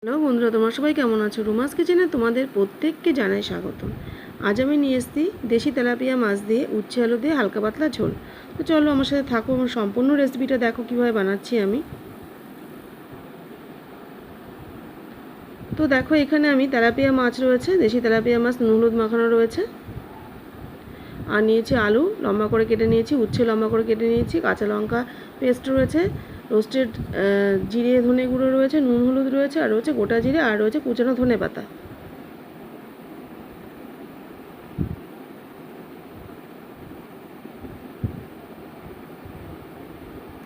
Hello বন্ধুরা, তোমরা সবাই কেমন আছো? রুমাস কিচেনে তোমাদের প্রত্যেককে জানাই স্বাগতম। আজ আমি নিয়ে এসেছি দেশি তেলাপিয়া মাছ দিয়ে উচ্ছে আলু দিয়ে হালকা পাতলা ঝোল। তো চলো আমার সাথে থাকো এবং সম্পূর্ণ রেসিপিটা দেখো কীভাবে বানাচ্ছি আমি। তো দেখো এখানে আমি তেলাপিয়া মাছ রয়েছে, দেশি তেলাপিয়া মাছ নুন হলুদ মাখানো রয়েছে। আর নিয়েছি আলু লম্বা করে কেটে নিয়েছি, উচ্ছে লম্বা করে কেটে নিয়েছি, কাঁচালঙ্কা পেস্ট রয়েছে, রোস্টেড জিরে ধনে গুঁড়ো রয়েছে, নুন হলুদ রয়েছে, আর রয়েছে গোটা জিরে, আর রয়েছে কুচানো ধনে পাতা।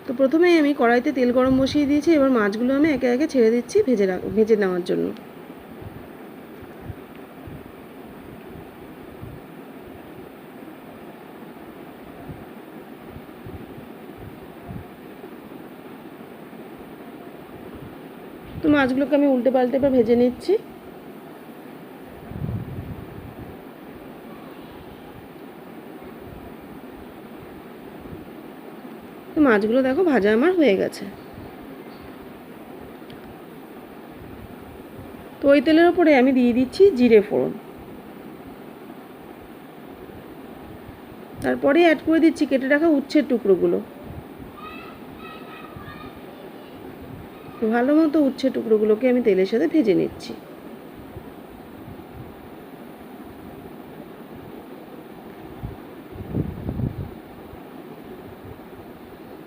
তো প্রথমেই আমি কড়াইতে তেল গরম বসিয়ে দিয়েছি। এবার মাছগুলো আমি একে একে ছেড়ে দিচ্ছি ভেজে নেওয়ার জন্য। তো মাছগুলোকে আমি উল্টে পাল্টে এবার ভেজে নিচ্ছি। তো মাছগুলো দেখো ভাজা আমার হয়ে গেছে। তো ওই তেলের ওপরে আমি দিয়ে দিচ্ছি জিরে ফোড়ন, তারপরে অ্যাড করে দিচ্ছি কেটে রাখা উচ্ছের টুকরোগুলো। ভালো মতো উচ্ছের টুকরোগুলোকে আমি তেলের সাথে ভেজে নিচ্ছি।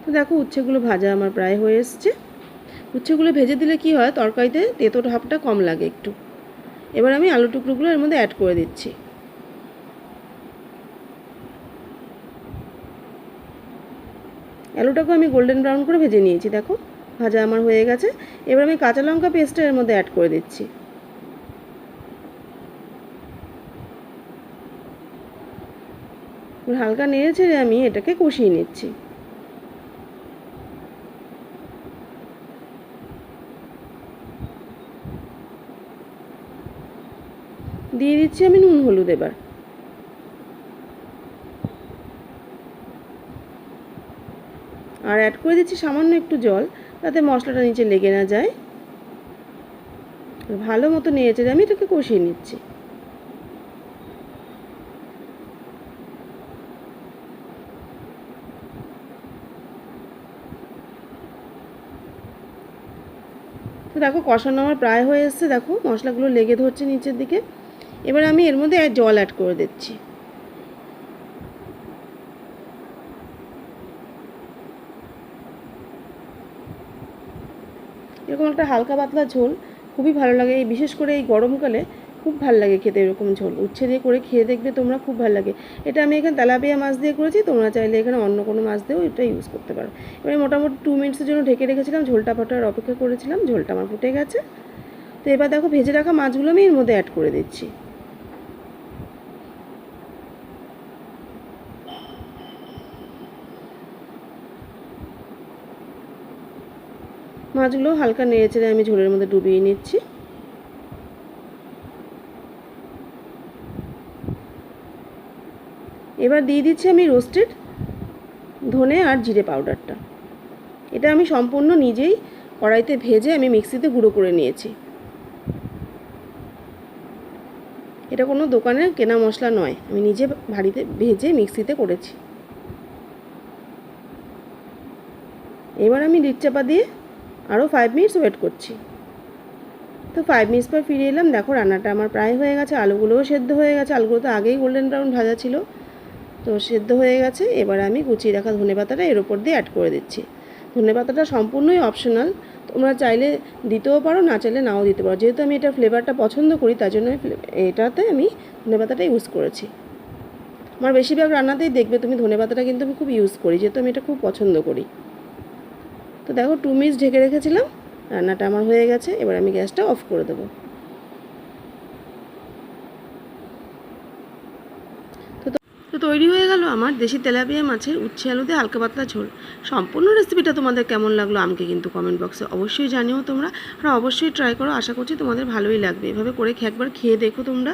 তো দেখো উচ্ছেগুলো ভাজা আমার প্রায় হয়ে এসছে। উচ্ছেগুলো ভেজে দিলে কি হয়, তরকারিতে তেতো ভাবটা কম লাগে একটু। এবার আমি আলু টুকরোগুলো এর মধ্যে অ্যাড করে দিচ্ছি। আলুটাকে আমি গোল্ডেন ব্রাউন করে ভেজে নিয়েছি, দেখো ভাজা আমার হয়ে গেছে। এবার আমি কাঁচা লঙ্কা পেস্টটা এর মধ্যে অ্যাড করে দিচ্ছি। হালকা নেড়ে ছেড়ে আমি এটাকে কষিয়ে নিচ্ছি। দিয়ে দিচ্ছি আমি নুন হলুদ এবার। আর অ্যাড করে দিচ্ছি সামান্য একটু জল, যাতে মশলাটা নিচে লেগে না যায়। ভালো মতো নেড়ে চেড়ে আমি এটাকে কষিয়ে নিচ্ছি। তো দেখো কষানো আমার প্রায় হয়ে এসছে, দেখো মশলাগুলো লেগে ধরছে নিচের দিকে। এবার আমি এর মধ্যে জল অ্যাড করে দিচ্ছি। এরকম একটা হালকা পাতলা ঝোল খুবই ভালো লাগে, এই বিশেষ করে এই গরমকালে খুব ভালো লাগে খেতে। এরকম ঝোল উচ্ছে দিয়ে করে খেয়ে দেখবে তোমরা, খুব ভালো লাগে। এটা আমি এখানে তেলাপিয়া মাছ দিয়ে করেছি, তোমরা চাইলে এখানে অন্য কোনো মাছ দিয়েও এটা ইউজ করতে পারো। এবারে মোটামুটি 2 মিনিটসের জন্য ঢেকে রেখেছিলাম, ঝোলটা ফোটার অপেক্ষা করেছিলাম। ঝোলটা আমার ফুটে গেছে। তো এবার দেখো ভেজে রাখা মাছগুলো আমি এর মধ্যে অ্যাড করে দিচ্ছি। মাছগুলো হালকা নেড়ে চেড়ে আমি ঝোলের মধ্যে ডুবিয়ে নিচ্ছি। এবার দিয়ে দিচ্ছি আমি রোস্টেড ধনে আর জিরে পাউডারটা। এটা আমি সম্পূর্ণ নিজেই কড়াইতে ভেজে আমি মিক্সিতে গুঁড়ো করে নিয়েছি। এটা কোনো দোকানের কেনা মশলা নয়, আমি নিজে বাড়িতে ভেজে মিক্সিতে করেছি। এবার আমি লিড চাপা দিয়ে আরও 5 মিনিটস ওয়েট করছি। তো 5 মিনিটস পর ফিরে এলাম। দেখো রান্নাটা আমার প্রায় হয়ে গেছে, আলুগুলোও সেদ্ধ হয়ে গেছে। আলুগুলো তো আগেই গোল্ডেন ব্রাউন ভাজা ছিল, তো সেদ্ধ হয়ে গেছে। এবার আমি কুচিয়ে রাখা ধনেপাতাটা এর ওপর দিয়ে অ্যাড করে দিচ্ছি। ধনেপাতাটা সম্পূর্ণই অপশনাল, তোমরা চাইলে দিতেও পারো, না চাইলে নাও দিতে পারো। যেহেতু আমি এটা ফ্লেভারটা পছন্দ করি, তার জন্য এটাতে আমি ধনেপাতাটা ইউজ করেছি। আমার বেশিরভাগ রান্নাতেই দেখবে তুমি ধনেপাতাটা কিন্তু আমি খুব ইউজ করি, যেহেতু আমি এটা খুব পছন্দ করি। তো দেখো 2 মিনিটস ঢেকে রেখেছিলাম, রান্নাটা আমার হয়ে গেছে। এবার আমি গ্যাসটা অফ করে দেবো। তো তৈরি হয়ে গেল আমার দেশি তেলাপিয়া মাছের উচ্ছে আলু দিয়ে হালকা পাতলা ঝোল। সম্পূর্ণ রেসিপিটা তোমাদের কেমন লাগলো আমাকে কিন্তু কমেন্ট বক্সে অবশ্যই জানিও তোমরা। আর অবশ্যই ট্রাই করো, আশা করছি তোমাদের ভালোই লাগবে। এভাবে করে একবার খেয়ে দেখো তোমরা।